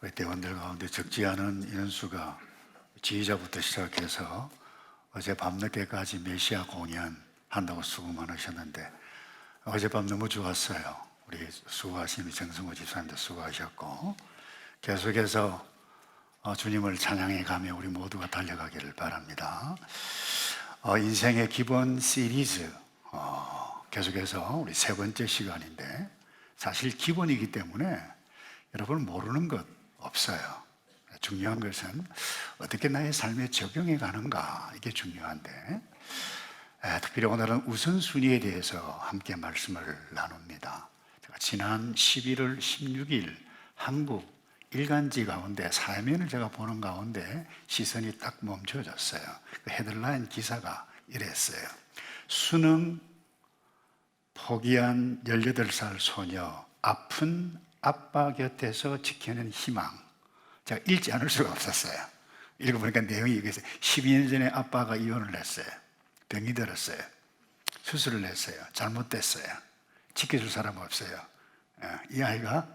우리 대원들 가운데 적지 않은 인원수가 지휘자부터 시작해서 어제 밤늦게까지 메시아 공연한다고 수고 많으셨는데 어젯밤 너무 좋았어요. 우리 수고하신 정승호 집사님도 수고하셨고 계속해서 주님을 찬양해 가며 우리 모두가 달려가기를 바랍니다. 인생의 기본 시리즈 계속해서 우리 세 번째 시간인데 사실 기본이기 때문에 여러분 모르는 것 없어요. 중요한 것은 어떻게 나의 삶에 적용해 가는가, 이게 중요한데 특별히 오늘은 우선순위에 대해서 함께 말씀을 나눕니다. 제가 지난 11월 16일 한국 일간지 가운데 사면을 제가 보는 가운데 시선이 딱 멈춰졌어요. 그 헤드라인 기사가 이랬어요. 수능 포기한 18살 소녀, 아픈 아빠 곁에서 지켜낸 희망. 제가 읽지 않을 수가 없었어요. 읽어보니까 내용이 이거였어요. 12년 전에 아빠가 이혼을 했어요. 병이 들었어요. 수술을 했어요. 잘못됐어요. 지켜줄 사람 없어요. 이 아이가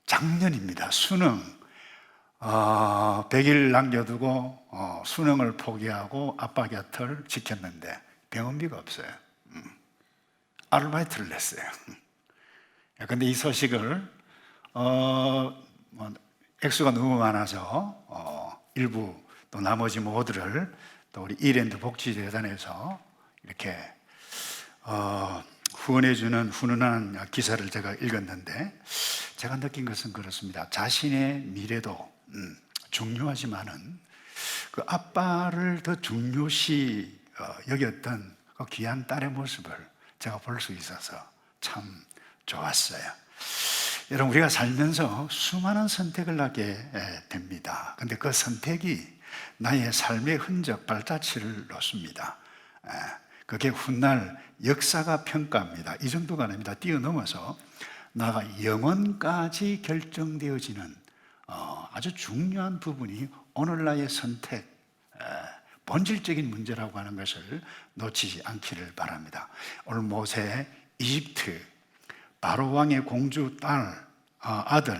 작년입니다. 수능 100일 남겨두고 수능을 포기하고 아빠 곁을 지켰는데 병원비가 없어요. 아르바이트를 했어요. 근데 이 소식을 액수가 너무 많아서 일부 또 나머지 모두를 또 우리 이랜드 복지재단에서 이렇게 후원해주는 훈훈한 기사를 제가 읽었는데 제가 느낀 것은 그렇습니다. 자신의 미래도 중요하지만은 그 아빠를 더 중요시 여겼던 그 귀한 딸의 모습을 제가 볼 수 있어서 참 좋았어요. 여러분, 우리가 살면서 수많은 선택을 하게 됩니다. 근데 그 선택이 나의 삶의 흔적, 발자취를 놓습니다. 그게 훗날 역사가 평가합니다. 이 정도가 아닙니다. 뛰어넘어서 나가 영원까지 결정되어지는 아주 중요한 부분이 오늘 나의 선택, 본질적인 문제라고 하는 것을 놓치지 않기를 바랍니다. 오늘 모세 이집트 바로 왕의 공주 딸, 아들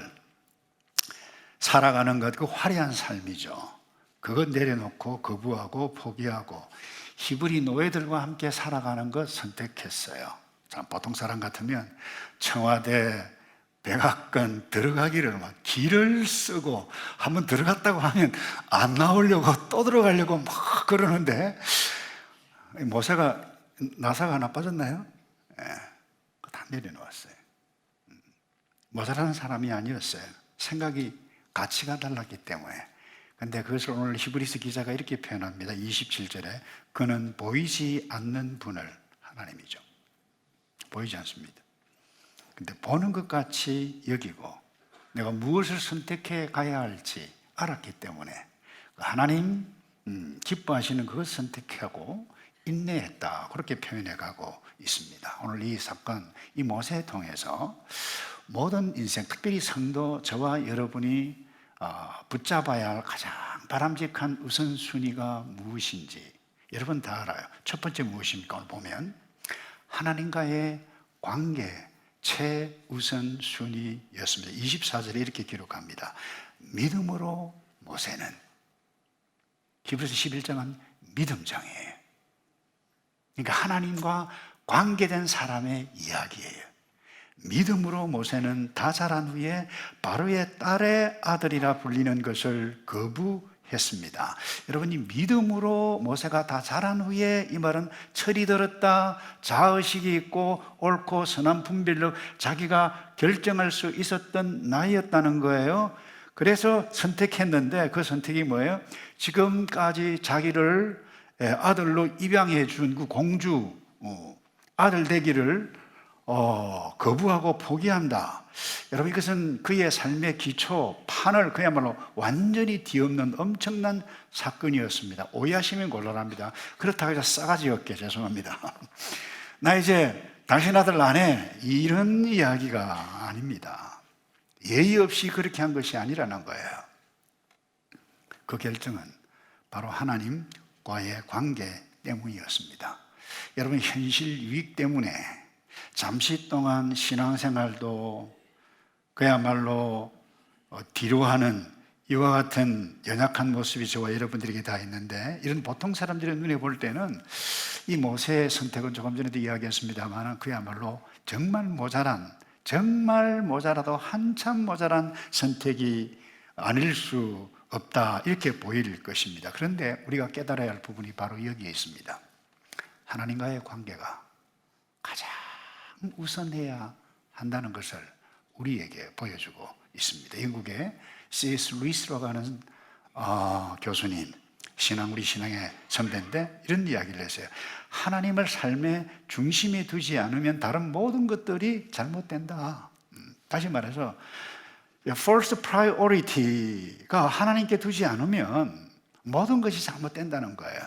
살아가는 것, 그 화려한 삶이죠. 그것 내려놓고 거부하고 포기하고 히브리 노예들과 함께 살아가는 것 선택했어요. 참 보통 사람 같으면 청와대 백악관 들어가기를 막 길을 쓰고 한번 들어갔다고 하면 안 나오려고 또 들어가려고 막 그러는데 모세가 나사가 하나 빠졌나요? 다 내려놓았어요. 모세라는 사람이 아니었어요. 생각이, 가치가 달랐기 때문에. 근데 그것을 오늘 히브리서 기자가 이렇게 표현합니다. 27절에 그는 보이지 않는 분을, 하나님이죠. 보이지 않습니다. 근데 보는 것 같이 여기고 내가 무엇을 선택해 가야 할지 알았기 때문에 하나님 기뻐하시는 그것을 선택하고 인내했다, 그렇게 표현해 가고 있습니다. 오늘 이 사건, 이 모세를 통해서 모든 인생, 특별히 성도 저와 여러분이 붙잡아야 할 가장 바람직한 우선순위가 무엇인지 여러분 다 알아요. 첫 번째 무엇입니까? 오늘 보면 하나님과의 관계 최우선순위였습니다. 24절에 이렇게 기록합니다. 믿음으로 모세는, 히브리서 11장은 믿음장이에요. 그러니까 하나님과 관계된 사람의 이야기예요. 믿음으로 모세는 다 자란 후에 바로의 딸의 아들이라 불리는 것을 거부했습니다. 여러분, 이 믿음으로 모세가 다 자란 후에, 이 말은 철이 들었다, 자의식이 있고 옳고 선한 분별로 자기가 결정할 수 있었던 나이였다는 거예요. 그래서 선택했는데 그 선택이 뭐예요? 지금까지 자기를 아들로 입양해 준 그 공주 아들 되기를 거부하고 포기한다. 여러분, 이것은 그의 삶의 기초, 판을 그야말로 완전히 뒤엎는 엄청난 사건이었습니다. 오해하시면 곤란합니다. 그렇다고 해서 싸가지 없게 죄송합니다. 나 이제 당신 아들 안 해, 이런 이야기가 아닙니다. 예의 없이 그렇게 한 것이 아니라는 거예요. 그 결정은 바로 하나님과의 관계 때문이었습니다. 여러분, 현실 유익 때문에 잠시 동안 신앙생활도 그야말로 뒤로 하는 이와 같은 연약한 모습이 저와 여러분들에게 다 있는데, 이런 보통 사람들의 눈에 볼 때는 이 모세의 선택은 조금 전에도 이야기했습니다만 그야말로 정말 모자라도 한참 모자란 선택이 아닐 수 없다, 이렇게 보일 것입니다. 그런데 우리가 깨달아야 할 부분이 바로 여기에 있습니다. 하나님과의 관계가 가장 우선해야 한다는 것을 우리에게 보여주고 있습니다. 영국의 C.S. 루이스라고 하는 교수님, 우리 신앙의 선배인데 이런 이야기를 했어요. 하나님을 삶의 중심에 두지 않으면 다른 모든 것들이 잘못된다. 다시 말해서 first priority가 하나님께 두지 않으면 모든 것이 잘못된다는 거예요.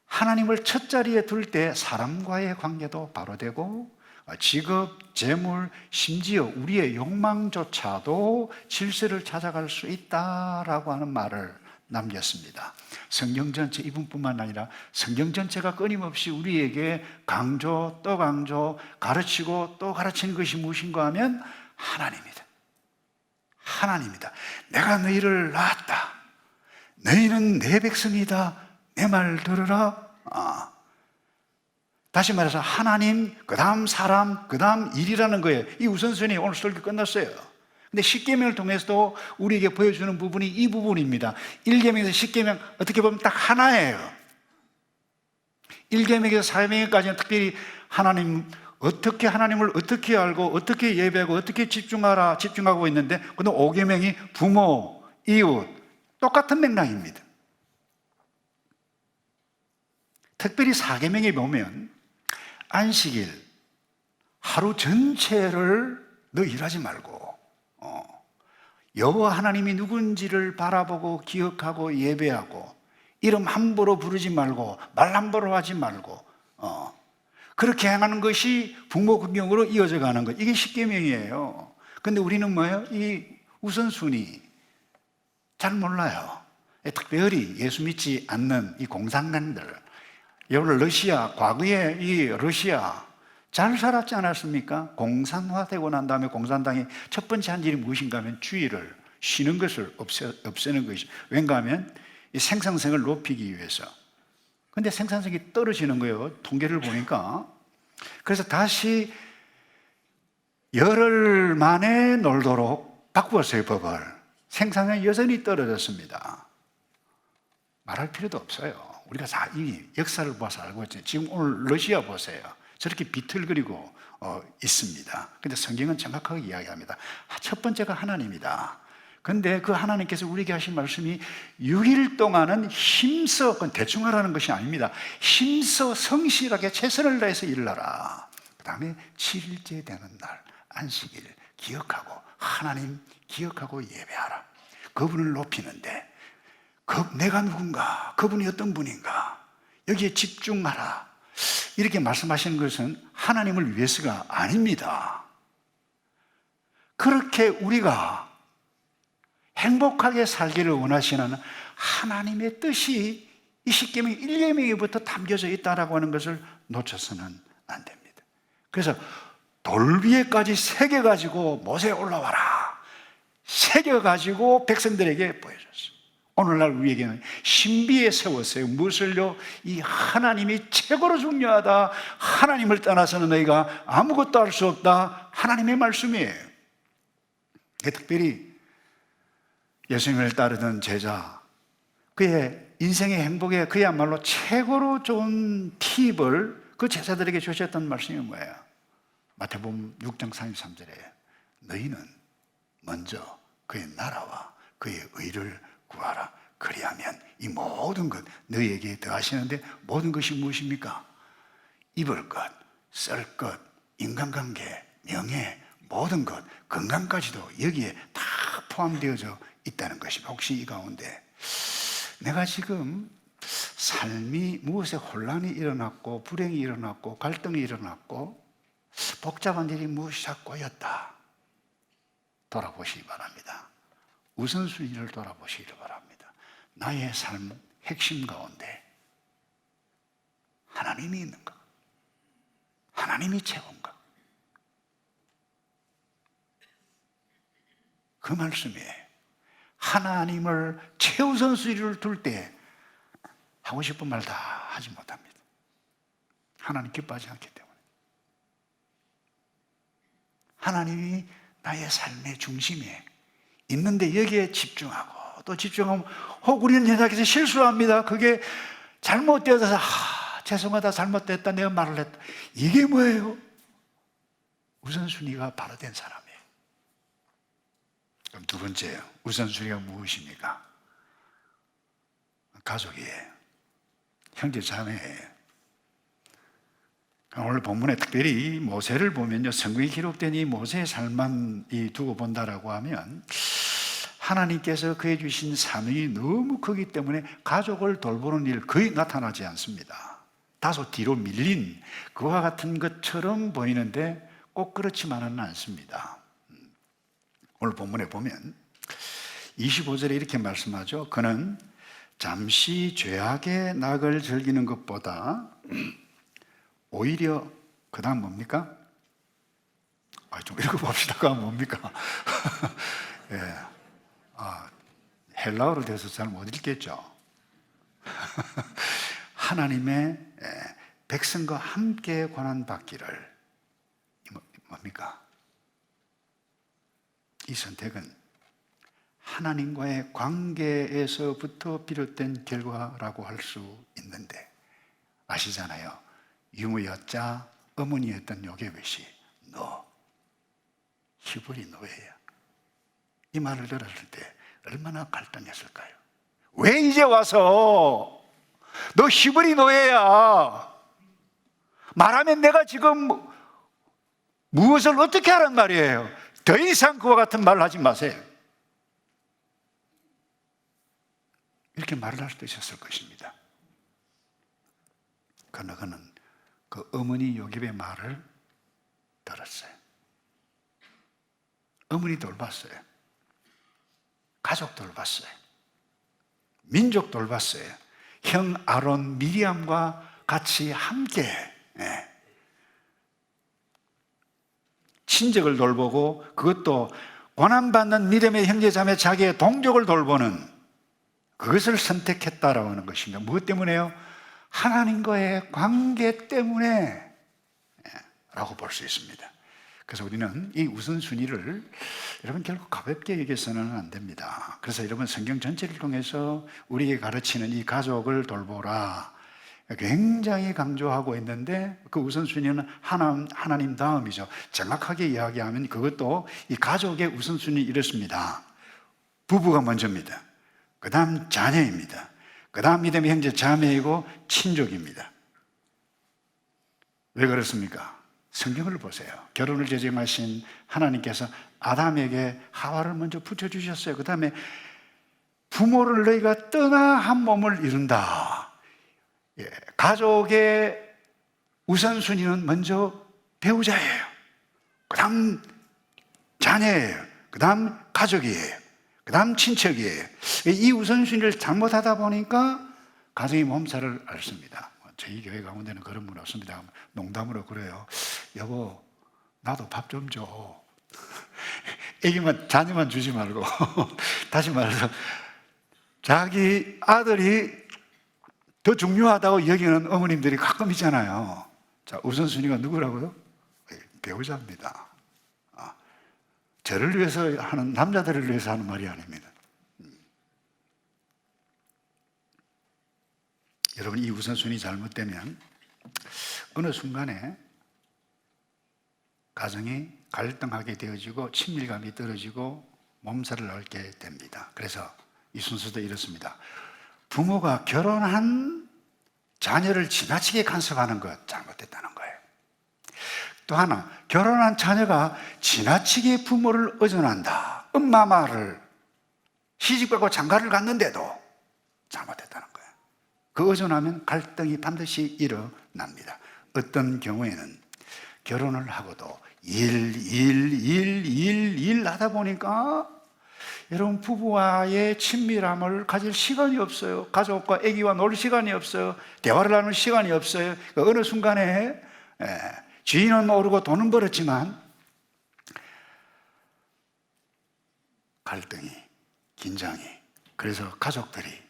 하나님을 첫 자리에 둘 때 사람과의 관계도 바로 되고, 직업, 재물, 심지어 우리의 욕망조차도 질서를 찾아갈 수 있다라고 하는 말을 남겼습니다. 성경 전체, 이분뿐만 아니라 성경 전체가 끊임없이 우리에게 강조 또 강조, 가르치고 또 가르치는 것이 무엇인가 하면 하나님이다. 하나님이다. 내가 너희를 낳았다. 너희는 내 백성이다. 내 말 들으라. 다시 말해서 하나님, 그 다음 사람, 그 다음 일이라는 거예요. 이 우선순위 오늘 설교 끝났어요. 근데 십계명을 통해서도 우리에게 보여주는 부분이 이 부분입니다. 1계명에서 10계명 어떻게 보면 딱 하나예요. 1계명에서 4계명까지는 특별히 하나님을 어떻게 알고 어떻게 예배하고 어떻게 집중하고 있는데, 근데 5계명이 부모, 이웃, 똑같은 맥락입니다. 특별히 4계명에 보면 안식일, 하루 전체를 너 일하지 말고 여호와 하나님이 누군지를 바라보고 기억하고 예배하고, 이름 함부로 부르지 말고 말 함부로 하지 말고 그렇게 행하는 것이 부모 긍경으로 이어져 가는 것, 이게 10계명이에요. 근데 우리는 뭐예요? 이 우선순위 잘 몰라요. 특별히 예수 믿지 않는 이 공산당들, 여러분 과거에 이 러시아 잘 살았지 않았습니까? 공산화되고 난 다음에 공산당이 첫 번째 한 일이 무엇인가 하면 주의를 쉬는 것을 없애는 것이, 왠가 하면 이 생산성을 높이기 위해서. 근데 생산성이 떨어지는 거예요, 통계를 보니까. 그래서 다시 열흘 만에 놀도록 바꾸었어요, 법을. 생산성이 여전히 떨어졌습니다. 말할 필요도 없어요. 우리가 다 이 역사를 봐서 알고 있죠. 지금 오늘 러시아 보세요. 저렇게 비틀거리고 있습니다. 근데 성경은 정확하게 이야기합니다. 첫 번째가 하나님이다. 근데 그 하나님께서 우리에게 하신 말씀이 6일 동안은 힘써, 그건 대충 하라는 것이 아닙니다. 힘써 성실하게 최선을 다해서 일하라. 그 다음에 7일째 되는 날 안식일 기억하고 하나님 기억하고 예배하라. 그분을 높이는데 내가 누군가, 그분이 어떤 분인가, 여기에 집중하라, 이렇게 말씀하시는 것은 하나님을 위해서가 아닙니다. 그렇게 우리가 행복하게 살기를 원하시는 하나님의 뜻이 이 10계명 1계명에부터 담겨져 있다라고 하는 것을 놓쳐서는 안 됩니다. 그래서 돌 위에까지 새겨가지고 모세에 올라와라, 새겨가지고 백성들에게 보여줬어요. 오늘날 우리에게는 신비에 세웠어요. 무엇을요? 이 하나님이 최고로 중요하다, 하나님을 떠나서는 너희가 아무것도 할 수 없다, 하나님의 말씀이에요. 특별히 예수님을 따르던 제자, 그의 인생의 행복에 그야말로 최고로 좋은 팁을 그 제자들에게 주셨던 말씀이 뭐예요? 마태복음 6장 33절에 너희는 먼저 그의 나라와 그의 의를 구하라. 그리하면 이 모든 것 너희에게 더하시는데, 모든 것이 무엇입니까? 입을 것, 쓸 것, 인간관계, 명예, 모든 것, 건강까지도 여기에 다 포함되어져 있다는 것입니다. 혹시 이 가운데 내가 지금 삶이 무엇에 혼란이 일어났고 불행이 일어났고 갈등이 일어났고 복잡한 일이 무엇이 자꾸 꼬였다, 돌아보시기 바랍니다. 우선순위를 돌아보시기 바랍니다. 나의 삶 핵심 가운데 하나님이 있는가? 하나님이 최고인가? 그 말씀이에요. 하나님을 최우선순위를 둘 때 하고 싶은 말 다 하지 못합니다. 하나님 기뻐하지 않기 때문에. 하나님이 나의 삶의 중심에 있는데 여기에 집중하고 또 집중하면 혹 우리는 연약해서 실수를 합니다. 그게 잘못되어서 죄송하다, 잘못됐다, 내가 말을 했다. 이게 뭐예요? 우선순위가 바로 된 사람이에요. 그럼 두 번째요. 우선순위가 무엇입니까? 가족이에요. 형제 자매예요. 오늘 본문에 특별히 모세를 보면요, 성경에 기록된 이 모세의 삶만 두고 본다라고 하면 하나님께서 그에 주신 사명이 너무 크기 때문에 가족을 돌보는 일 거의 나타나지 않습니다. 다소 뒤로 밀린 그와 같은 것처럼 보이는데 꼭 그렇지만은 않습니다. 오늘 본문에 보면 25절에 이렇게 말씀하죠. 그는 잠시 죄악의 낙을 즐기는 것보다 오히려 그 다음 뭡니까? 좀 읽어봅시다가 뭡니까? 예. 헬라어로 돼서 잘 못 읽겠죠. 하나님의 백성과 함께 고난받기를, 뭡니까? 이 선택은 하나님과의 관계에서부터 비롯된 결과라고 할 수 있는데, 아시잖아요. 유무여자 어머니였던 요게벳이 너 히브리 노예야. 이 말을 들었을 때 얼마나 갈등했을까요? 왜 이제 와서 너 히브리 노예야, 말하면 내가 지금 무엇을 어떻게 하란 말이에요? 더 이상 그와 같은 말을 하지 마세요. 이렇게 말을 할 수도 있었을 것입니다. 그러나 그는 그 어머니 요셉의 말을 들었어요. 어머니 돌봤어요. 가족 돌봤어요. 민족 돌봤어요. 형 아론 미리암과 같이 함께 친족을 돌보고, 그것도 고난받는 믿음의 형제자매 자기의 동족을 돌보는 그것을 선택했다라고 하는 것입니다. 무엇 때문에요? 하나님과의 관계 때문에 라고 볼 수 있습니다. 그래서 우리는 이 우선순위를 여러분 결국 가볍게 여겨서는 안 됩니다. 그래서 여러분 성경 전체를 통해서 우리에게 가르치는 이 가족을 돌보라 굉장히 강조하고 있는데, 그 우선순위는 하나님 다음이죠. 정확하게 이야기하면 그것도 이 가족의 우선순위 이렇습니다. 부부가 먼저입니다. 그 다음 자녀입니다. 그 다음 믿음의 형제 자매이고 친족입니다. 왜 그렇습니까? 성경을 보세요. 결혼을 제정하신 하나님께서 아담에게 하와를 먼저 붙여주셨어요. 그 다음에 부모를 너희가 떠나 한 몸을 이룬다. 가족의 우선순위는 먼저 배우자예요. 그 다음 자녀예요. 그 다음 가족이에요. 그 다음 친척이에요. 이 우선순위를 잘못하다 보니까 가정이 몸살을 앓습니다. 저희 교회 가운데는 그런 분 없습니다. 농담으로 그래요. 여보, 나도 밥 좀 줘. 애기만, 자녀만 주지 말고. 다시 말해서 자기 아들이 더 중요하다고 여기는 어머님들이 가끔 있잖아요. 자, 우선순위가 누구라고요? 배우자입니다. 저를 위해서 하는, 남자들을 위해서 하는 말이 아닙니다. 여러분, 이 우선순위 잘못되면 어느 순간에 가정이 갈등하게 되어지고 친밀감이 떨어지고 몸살을 앓게 됩니다. 그래서 이 순서도 이렇습니다. 부모가 결혼한 자녀를 지나치게 간섭하는 것 잘못됐다는 거예요. 또 하나, 결혼한 자녀가 지나치게 부모를 의존한다. 엄마 말을, 시집가고 장가를 갔는데도 잘못됐다는 거예요. 그 의존하면 갈등이 반드시 일어납니다. 어떤 경우에는 결혼을 하고도 일 하다 보니까 여러분 부부와의 친밀함을 가질 시간이 없어요. 가족과 아기와 놀 시간이 없어요. 대화를 나눌 시간이 없어요. 어느 순간에 주인은 오르고 돈은 벌었지만 갈등이, 긴장이, 그래서 가족들이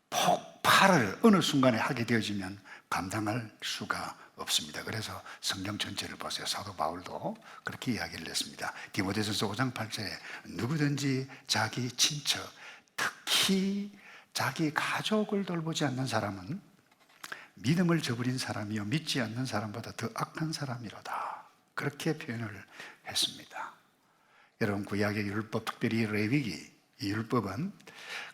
폭발을 어느 순간에 하게 되어지면 감당할 수가 없습니다. 그래서 성경 전체를 보세요. 사도 바울도 그렇게 이야기를 했습니다. 디모데전서 5장 8절에 누구든지 자기 친척, 특히 자기 가족을 돌보지 않는 사람은 믿음을 저버린 사람이요 믿지 않는 사람보다 더 악한 사람이로다. 그렇게 표현을 했습니다. 여러분, 구약의 율법, 특별히 레위기, 이 율법은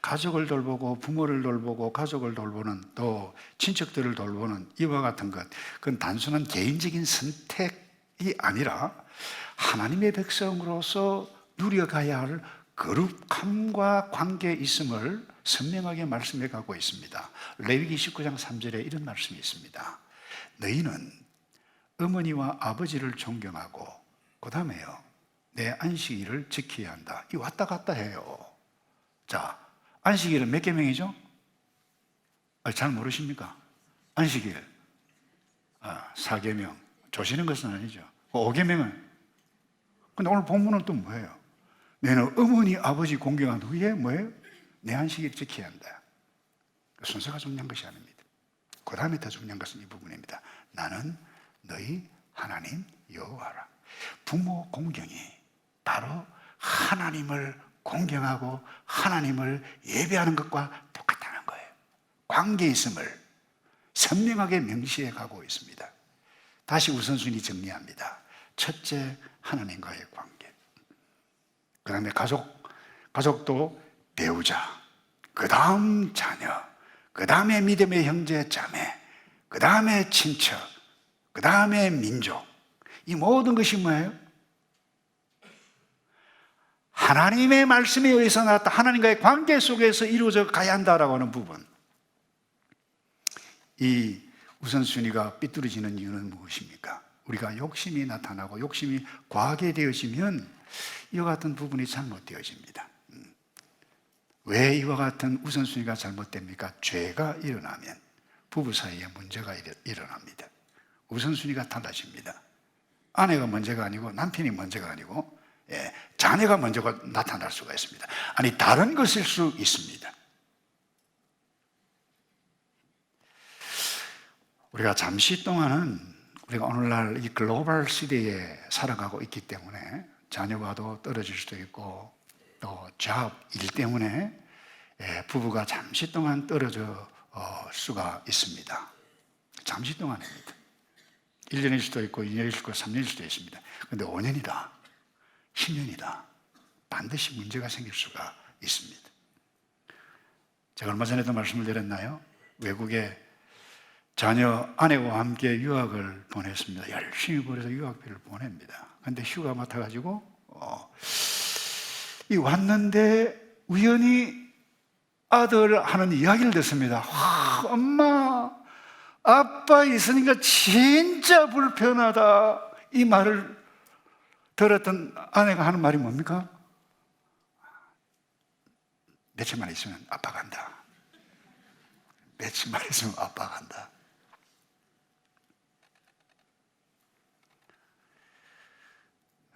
가족을 돌보고 부모를 돌보고 가족을 돌보는, 또 친척들을 돌보는 이와 같은 것, 그건 단순한 개인적인 선택이 아니라 하나님의 백성으로서 누려가야 할 거룩함과 관계에 있음을 선명하게 말씀해 가고 있습니다. 레위기 19장 3절에 이런 말씀이 있습니다. 너희는 어머니와 아버지를 존경하고 그 다음에요, 내 안식일을 지켜야 한다. 이 왔다 갔다 해요. 자, 안식일은 몇 계명이죠? 잘 모르십니까? 안식일 4계명 조시는 것은 아니죠. 5계명은, 근데 오늘 본문은 또 뭐예요? 너는 어머니 아버지 공경한 후에 뭐예요? 내 안식일 지켜야 한다. 순서가 중요한 것이 아닙니다. 그 다음에 더 중요한 것은 이 부분입니다. 나는 너희 하나님 여호와라. 부모 공경이 바로 하나님을 공경하고 하나님을 예배하는 것과 똑같다는 거예요. 관계에 있음을 선명하게 명시해 가고 있습니다. 다시 우선순위 정리합니다. 첫째, 하나님과의 관계. 그 다음에 가족도 배우자, 그 다음 자녀, 그 다음에 믿음의 형제 자매, 그 다음에 친척, 그 다음에 민족. 이 모든 것이 뭐예요? 하나님의 말씀에 의해서 나왔다, 하나님과의 관계 속에서 이루어져 가야 한다라고 하는 부분. 이 우선순위가 삐뚤어지는 이유는 무엇입니까? 우리가 욕심이 나타나고 욕심이 과하게 되어지면 이와 같은 부분이 잘못되어집니다. 왜 이와 같은 우선순위가 잘못됩니까? 죄가 일어나면 부부 사이에 문제가 일어납니다. 우선순위가 달라집니다. 아내가 문제가 아니고 남편이 문제가 아니고 자녀가 먼저가 나타날 수가 있습니다. 아니, 다른 것일 수 있습니다. 우리가 잠시 동안은 우리가 오늘날 이 글로벌 시대에 살아가고 있기 때문에 자녀와도 떨어질 수도 있고 또 잡, 일 때문에 부부가 잠시 동안 떨어져 수가 있습니다. 잠시 동안입니다. 1년일 수도 있고 2년일 수도 있고 3년일 수도 있습니다. 그런데 5년이다, 10년이다, 반드시 문제가 생길 수가 있습니다. 제가 얼마 전에도 말씀을 드렸나요? 외국에 자녀 아내와 함께 유학을 보냈습니다. 열심히 벌어서 유학비를 보냅니다. 그런데 휴가 맡아가지고 이 왔는데 우연히 아들 하는 이야기를 듣습니다. 와, 엄마, 아빠 있으니까 진짜 불편하다. 이 말을 들었던 아내가 하는 말이 뭡니까? 며칠만 있으면 아빠 간다. 며칠만 있으면 아빠 간다.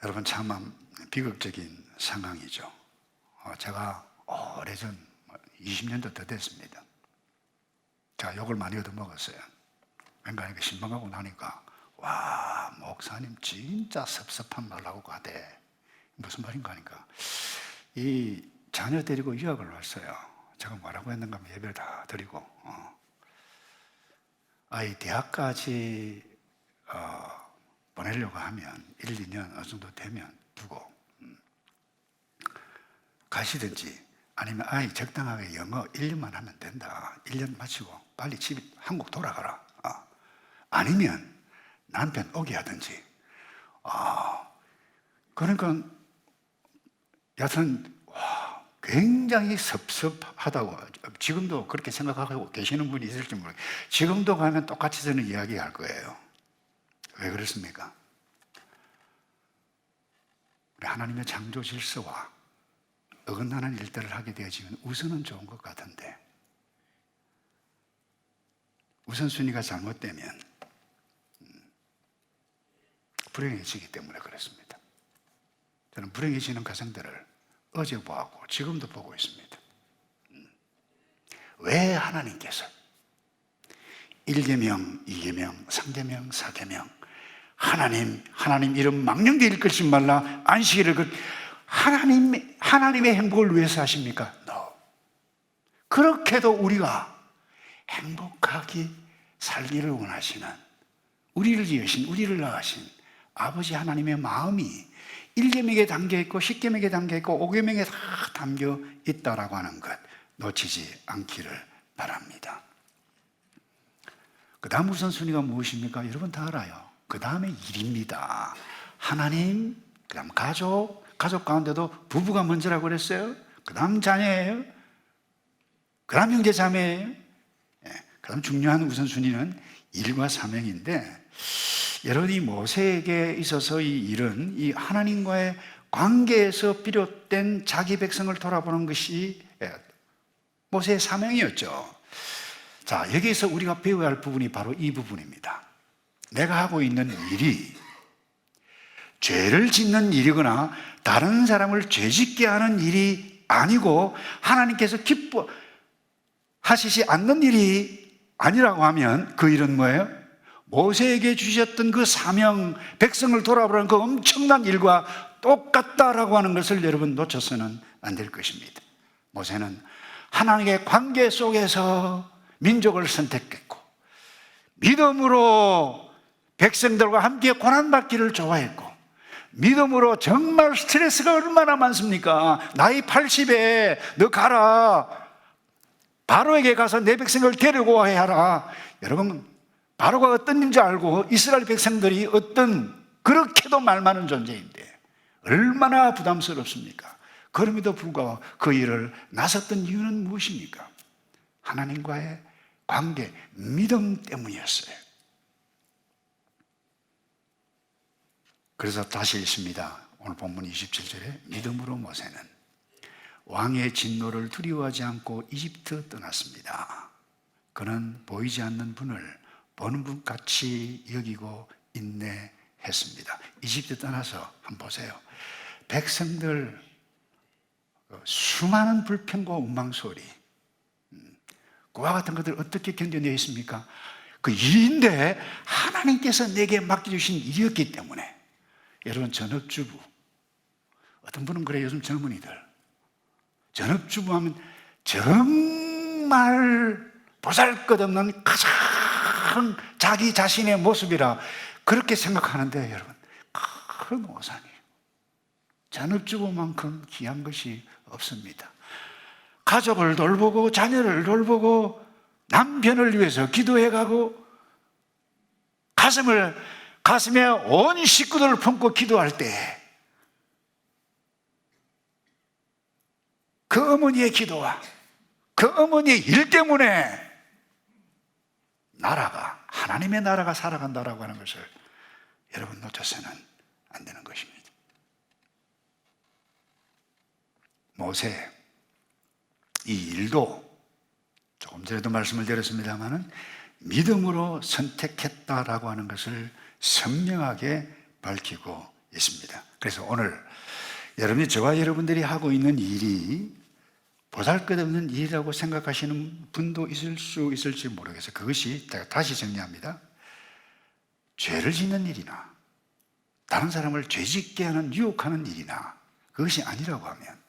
여러분, 참 비극적인 상황이죠. 제가 오래전 20년도 더 됐습니다. 제가 욕을 많이 얻어먹었어요. 왠가 신방하고 나니까 와, 목사님 진짜 섭섭한 말 하고 가대. 무슨 말인가 하니까 이 자녀 데리고 유학을 왔어요. 제가 뭐라고 했는가 하면 예배를 다 드리고 아이 대학까지 보내려고 하면 1, 2년 어느 정도 되면 두고 가시든지, 아니면 아이 적당하게 영어 1년만 하면 된다, 1년 마치고 빨리 한국 돌아가라, 아니면 남편 오게 하든지. 그러니까 여하튼 굉장히 섭섭하다고, 지금도 그렇게 생각하고 계시는 분이 있을지 모르겠어요. 지금도 가면 똑같이 저는 이야기할 거예요. 왜 그렇습니까? 우리 하나님의 창조 질서와 어긋나는 일들을 하게 되어지면 우선은 좋은 것 같은데 우선순위가 잘못되면 불행해지기 때문에 그렇습니다. 저는 불행해지는 가정들을 어제 보고 지금도 보고 있습니다. 왜 하나님께서 1계명, 2계명, 3계명, 4계명 하나님 이름 망령되 일컬지 말라 안식일을 하나님의 행복을 위해서 하십니까? No. 그렇게도 우리가 행복하게 살기를 원하시는 우리를 지으신 우리를 낳으신 아버지 하나님의 마음이 1계명에 담겨있고 10계명에 담겨있고 5계명에 다 담겨 있다라고 하는 것 놓치지 않기를 바랍니다. 그 다음 우선순위가 무엇입니까? 여러분 다 알아요. 그 다음에 일입니다. 하나님, 그 다음 가족 가운데도 부부가 먼저라고 그랬어요. 그 다음 자녀예요. 그 다음 형제 자매예요. 그 다음 중요한 우선순위는 일과 사명인데, 여러분이 모세에게 있어서 이 일은 이 하나님과의 관계에서 비롯된 자기 백성을 돌아보는 것이 모세의 사명이었죠. 자, 여기에서 우리가 배워야 할 부분이 바로 이 부분입니다. 내가 하고 있는 일이 죄를 짓는 일이거나 다른 사람을 죄짓게 하는 일이 아니고 하나님께서 기뻐하시지 않는 일이 아니라고 하면 그 일은 뭐예요? 모세에게 주셨던 그 사명, 백성을 돌아보라는 그 엄청난 일과 똑같다라고 하는 것을 여러분 놓쳐서는 안 될 것입니다. 모세는 하나님의 관계 속에서 민족을 선택했고 믿음으로 백성들과 함께 고난받기를 좋아했고 믿음으로 정말 스트레스가 얼마나 많습니까? 나이 80에 너 가라, 바로에게 가서 내 백성을 데리고 와야 하라. 여러분, 바로가 어떤 인지 알고 이스라엘 백성들이 어떤 그렇게도 말 많은 존재인데 얼마나 부담스럽습니까? 그럼에도 불구하고 그 일을 나섰던 이유는 무엇입니까? 하나님과의 관계, 믿음 때문이었어요. 그래서 다시 읽습니다. 오늘 본문 27절에 믿음으로 모세는 왕의 진노를 두려워하지 않고 이집트 떠났습니다. 그는 보이지 않는 분을 보는 분 같이 여기고 인내했습니다. 이집트 떠나서 한번 보세요. 백성들 수많은 불평과 원망소리, 그와 같은 것들을 어떻게 견뎌내었습니까? 그 일인데 하나님께서 내게 맡겨주신 일이었기 때문에. 여러분, 전업주부, 어떤 분은 그래요. 요즘 젊은이들 전업주부 하면 정말 보잘것없는 가장 자기 자신의 모습이라 그렇게 생각하는데 여러분, 큰 오산이에요. 전업주부만큼 귀한 것이 없습니다. 가족을 돌보고 자녀를 돌보고 남편을 위해서 기도해가고 가슴에 온 식구들을 품고 기도할 때 그 어머니의 기도와 그 어머니의 일 때문에 하나님의 나라가 살아간다라고 하는 것을 여러분 놓쳐서는 안 되는 것입니다. 모세, 이 일도 조금 전에도 말씀을 드렸습니다마는 믿음으로 선택했다라고 하는 것을 선명하게 밝히고 있습니다. 그래서 오늘 여러분이 저와 여러분들이 하고 있는 일이 보잘것없는 일이라고 생각하시는 분도 있을 수 있을지 모르겠어요. 그것이, 제가 다시 정리합니다. 죄를 짓는 일이나 다른 사람을 죄짓게 하는, 유혹하는 일이나 그것이 아니라고 하면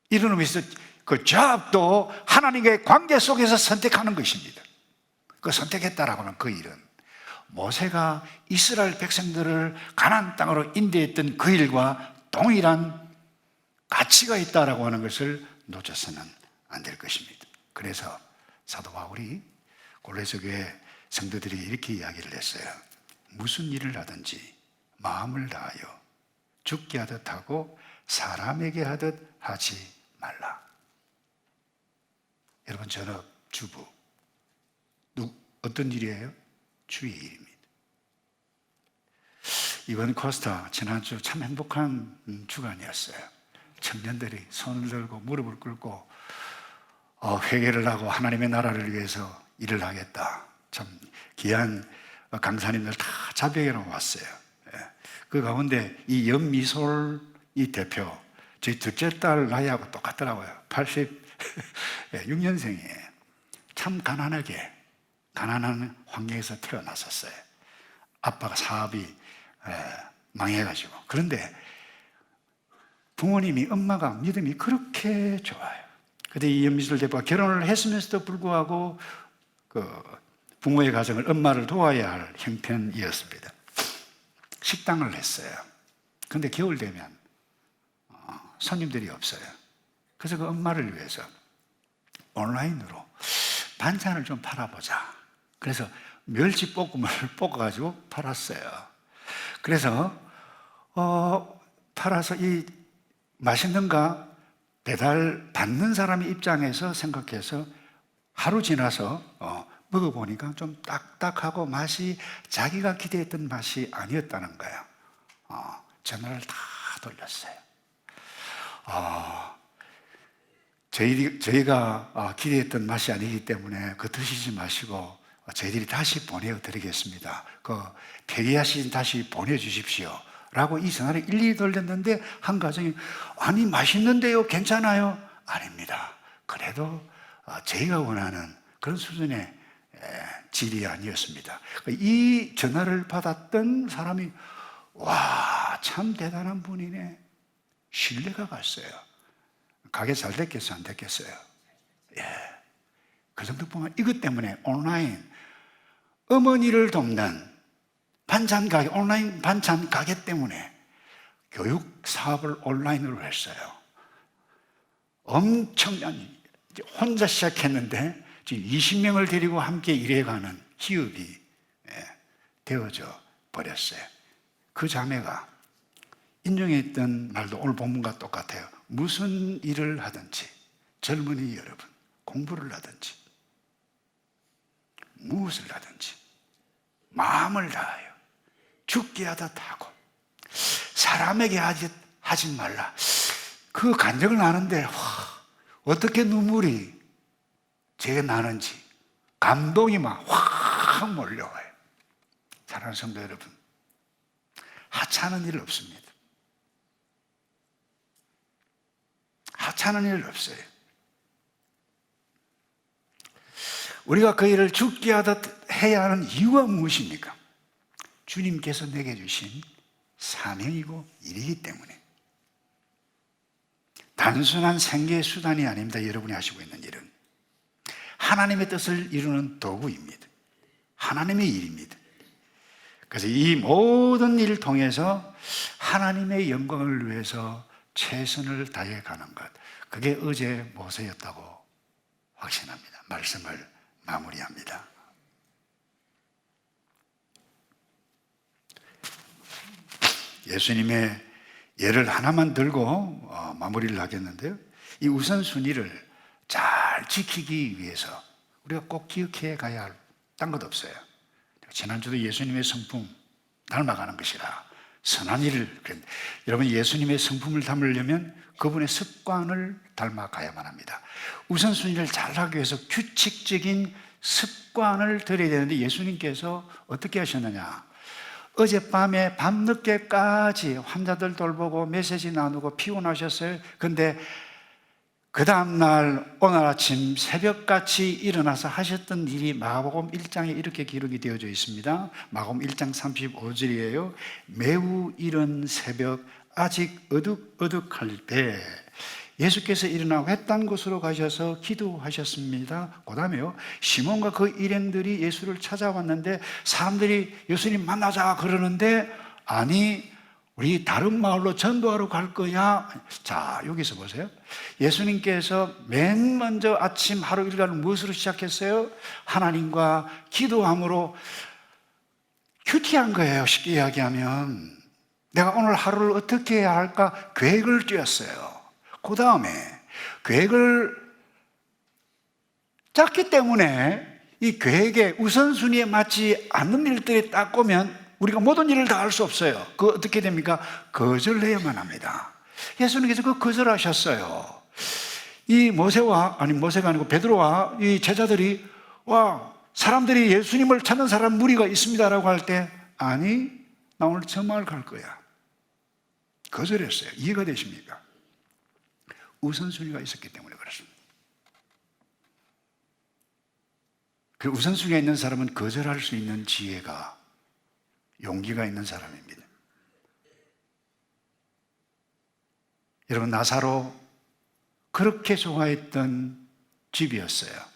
이런 의미에서 그 잡도 하나님과의 관계 속에서 선택하는 것입니다. 그 선택했다라고 하는 그 일은 모세가 이스라엘 백성들을 가나안 땅으로 인도했던 그 일과 동일한 가치가 있다라고 하는 것을 놓쳐서는 안 될 것입니다. 그래서 사도 바울이 골로새 교회 성도들이 이렇게 이야기를 했어요. 무슨 일을 하든지 마음을 다하여 죽게 하듯 하고 사람에게 하듯 하지 말라. 여러분, 전업, 주부, 어떤 일이에요? 주의 일입니다. 이번 코스타 지난주 참 행복한 주간이었어요. 청년들이 손을 들고 무릎을 꿇고 회개를 하고 하나님의 나라를 위해서 일을 하겠다. 참 귀한 강사님들 다 자백으로 왔어요. 그 가운데 이 연미솔 이 대표, 저희 둘째 딸 나이하고 똑같더라고요. 86년생이에요. 참 가난한 환경에서 태어났었어요. 아빠가 사업이 망해가지고. 그런데 부모님이, 엄마가 믿음이 그렇게 좋아요. 근데 이 연미술 대표가 결혼을 했으면서도 불구하고 부모의 가정을, 엄마를 도와야 할 형편이었습니다. 식당을 했어요. 근데 겨울 되면 손님들이 없어요. 그래서 그 엄마를 위해서 온라인으로 반찬을 좀 팔아보자. 그래서 멸치볶음을 볶아가지고 팔았어요. 그래서 팔아서 이 맛있는가 배달 받는 사람의 입장에서 생각해서 하루 지나서 먹어보니까 좀 딱딱하고 맛이 자기가 기대했던 맛이 아니었다는 거예요. 전화를 다 돌렸어요. 저희가 기대했던 맛이 아니기 때문에 드시지 마시고 저희들이 다시 보내드리겠습니다. 폐기하신 다시 보내주십시오. 라고 이 전화를 일일이 돌렸는데 한 가정이, 아니 맛있는데요, 괜찮아요? 아닙니다. 그래도 저희가 원하는 그런 수준의 질이 아니었습니다. 이 전화를 받았던 사람이, 와, 참 대단한 분이네. 신뢰가 갔어요. 가게 잘 됐겠어요, 안 됐겠어요? 그 정도뿐만, 이것 때문에 온라인 어머니를 돕는 반찬 가게, 온라인 반찬 가게 때문에 교육 사업을 온라인으로 했어요. 엄청난, 혼자 시작했는데 지금 20명을 데리고 함께 일해가는 기업이 되어져 버렸어요. 그 자매가 인용했던 말도 오늘 본문과 똑같아요. 무슨 일을 하든지, 젊은이 여러분, 공부를 하든지 무엇을 하든지 마음을 다하여 죽게 하다 하고 사람에게 하지 말라. 그 간증을 나는데 어떻게 눈물이 제게 나는지 감동이 막 확 몰려와요. 사랑하는 성도 여러분, 하찮은 일 없습니다. 하찮은 일 없어요. 우리가 그 일을 죽게 하듯 해야 하는 이유가 무엇입니까? 주님께서 내게 주신 사명이고 일이기 때문에. 단순한 생계의 수단이 아닙니다. 여러분이 하시고 있는 일은 하나님의 뜻을 이루는 도구입니다. 하나님의 일입니다. 그래서 이 모든 일을 통해서 하나님의 영광을 위해서 최선을 다해 가는 것, 그게 어제 모세였다고 확신합니다. 말씀을 마무리합니다. 예수님의 예를 하나만 들고 마무리를 하겠는데요. 이 우선순위를 잘 지키기 위해서 우리가 꼭 기억해 가야 할 딴 것 없어요. 지난주도 예수님의 성품 닮아가는 것이라 선한 일을, 여러분 예수님의 성품을 담으려면 그분의 습관을 닮아가야만 합니다. 우선순위를 잘하기 위해서 규칙적인 습관을 들여야 되는데 예수님께서 어떻게 하셨느냐? 어젯밤에 밤늦게까지 환자들 돌보고 메시지 나누고 피곤하셨어요. 근데 그 다음날 오늘 아침 새벽같이 일어나서 하셨던 일이 마가복음 1장에 이렇게 기록이 되어져 있습니다. 마가복음 1장 35절이에요. 매우 이른 새벽 아직 어둑어둑할 때 예수께서 일어나 외딴 곳으로 가셔서 기도하셨습니다. 그 다음에요, 시몬과 그 일행들이 예수를 찾아왔는데 사람들이 예수님 만나자 그러는데, 아니 우리 다른 마을로 전도하러 갈 거야. 자, 여기서 보세요. 예수님께서 맨 먼저 아침 하루 일과를 무엇으로 시작했어요? 하나님과 기도함으로 큐티한 거예요. 쉽게 이야기하면 내가 오늘 하루를 어떻게 해야 할까 계획을 띄웠어요. 그 다음에 계획을 짰기 때문에 이 계획에 우선순위에 맞지 않는 일들이 딱 오면 우리가 모든 일을 다 할 수 없어요. 그거 어떻게 됩니까? 거절해야만 합니다. 예수님께서 그 거절하셨어요. 이 모세가 아니고 베드로와 이 제자들이, 와, 사람들이 예수님을 찾는 사람 무리가 있습니다라고 할 때, 아니 나 오늘 저 마을 갈 거야. 거절했어요. 이해가 되십니까? 우선순위가 있었기 때문에 그렇습니다. 그 우선순위가 있는 사람은 거절할 수 있는 지혜가, 용기가 있는 사람입니다. 여러분, 나사로 그렇게 좋아했던 집이었어요.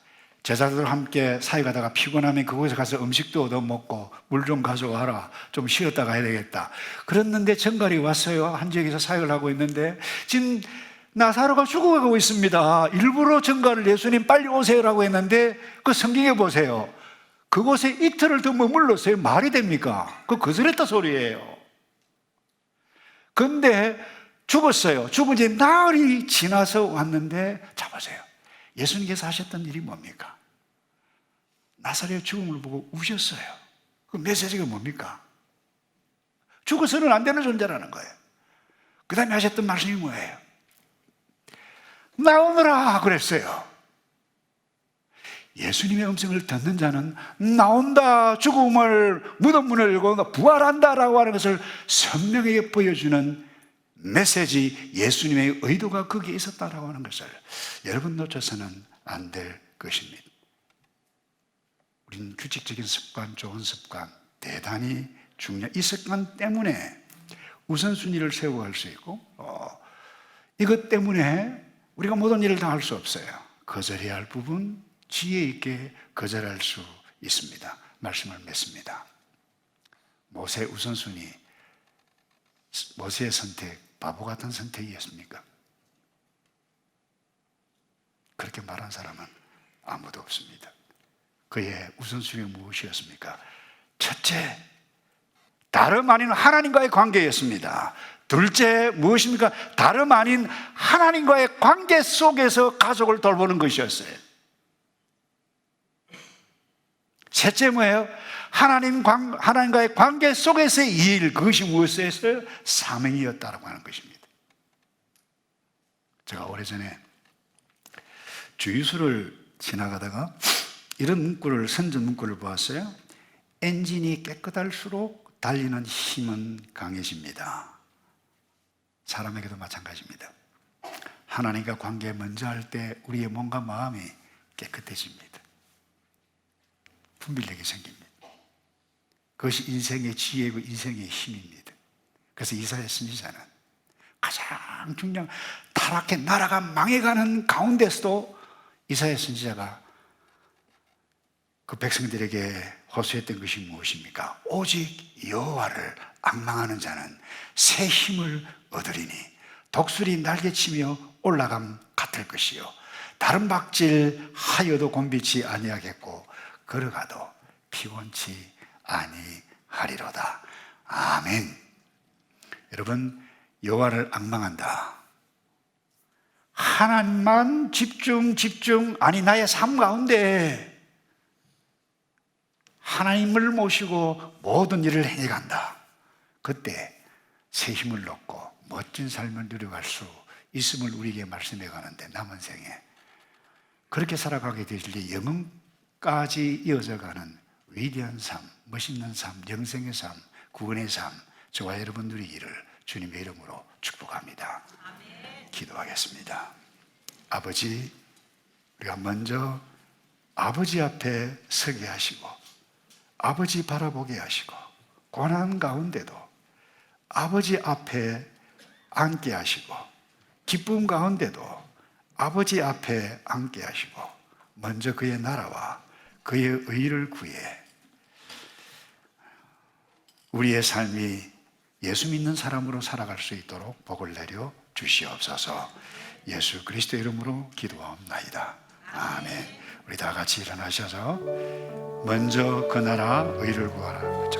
제자들과 함께 사회 가다가 피곤하면 그곳에 가서 음식도 얻어먹고 물 좀 가져와라, 좀 쉬었다 가야 되겠다. 그랬는데 정갈이 왔어요. 한 지역에서 사역을 하고 있는데 지금 나사로가 죽어가고 있습니다. 일부러 정갈을 예수님 빨리 오세요라고 했는데 그 성경에 보세요. 그곳에 이틀을 더 머물렀어요. 말이 됩니까? 그거 거절했다 소리예요. 그런데 죽었어요. 죽은 지 나흘이 지나서 왔는데, 자 보세요. 예수님께서 하셨던 일이 뭡니까? 나사로의 죽음을 보고 우셨어요. 그 메시지가 뭡니까? 죽어서는 안 되는 존재라는 거예요. 그 다음에 하셨던 말씀이 뭐예요? 나오너라 그랬어요. 예수님의 음성을 듣는 자는 나온다, 죽음을 무덤 문을 열고 부활한다라고 하는 것을 선명하게 보여주는 메시지, 예수님의 의도가 거기에 있었다라고 하는 것을 여러분 놓쳐서는 안 될 것입니다. 우리는 규칙적인 습관, 좋은 습관, 대단히 중요한 이 습관 때문에 우선순위를 세우고 할 수 있고, 이것 때문에 우리가 모든 일을 다 할 수 없어요. 거절해야 할 부분 지혜 있게 거절할 수 있습니다. 말씀을 맺습니다. 모세의 우선순위, 모세의 선택, 바보 같은 선택이었습니까? 그렇게 말한 사람은 아무도 없습니다. 그의 우선순위가 무엇이었습니까? 첫째, 다름 아닌 하나님과의 관계였습니다. 둘째, 무엇입니까? 다름 아닌 하나님과의 관계 속에서 가족을 돌보는 것이었어요. 셋째 뭐예요? 하나님과의 관계 속에서의 일, 그것이 무엇이었어요? 사명이었다고 하는 것입니다. 제가 오래전에 주유소를 지나가다가 이런 문구를, 선전 문구를 보았어요. 엔진이 깨끗할수록 달리는 힘은 강해집니다. 사람에게도 마찬가지입니다. 하나님과 관계 먼저 할 때 우리의 몸과 마음이 깨끗해집니다. 분별력이 생깁니다. 그것이 인생의 지혜고 인생의 힘입니다. 그래서 이사야 선지자는 가장 중요한, 타락해 나라가 망해가는 가운데서도 이사야 선지자가 그 백성들에게 호소했던 것이 무엇입니까? 오직 여호와를 앙망하는 자는 새 힘을 얻으리니 독수리 날개치며 올라감 같을 것이요 다른 박질 하여도 곤비치 아니하겠고 걸어가도 피곤치 아니하리로다. 아멘. 여러분, 여호와를 앙망한다. 하나님만 집중, 아니 나의 삶 가운데 하나님을 모시고 모든 일을 해간다. 그때 새 힘을 얻고 멋진 삶을 누려갈 수 있음을 우리에게 말씀해 가는데, 남은 생에 그렇게 살아가게 되실 영혼까지 이어져 가는 위대한 삶, 멋있는 삶, 영생의 삶, 구원의 삶, 저와 여러분들이 이를 주님의 이름으로 축복합니다. 기도하겠습니다. 아버지, 우리가 먼저 아버지 앞에 서게 하시고 아버지 바라보게 하시고 고난 가운데도 아버지 앞에 앉게 하시고 기쁨 가운데도 아버지 앞에 앉게 하시고 먼저 그의 나라와 그의 의를 구해 우리의 삶이 예수 믿는 사람으로 살아갈 수 있도록 복을 내려 주시옵소서. 예수 그리스도 이름으로 기도하옵나이다. 아멘. 우리 다 같이 일어나셔서 먼저 그 나라 의를 구하라.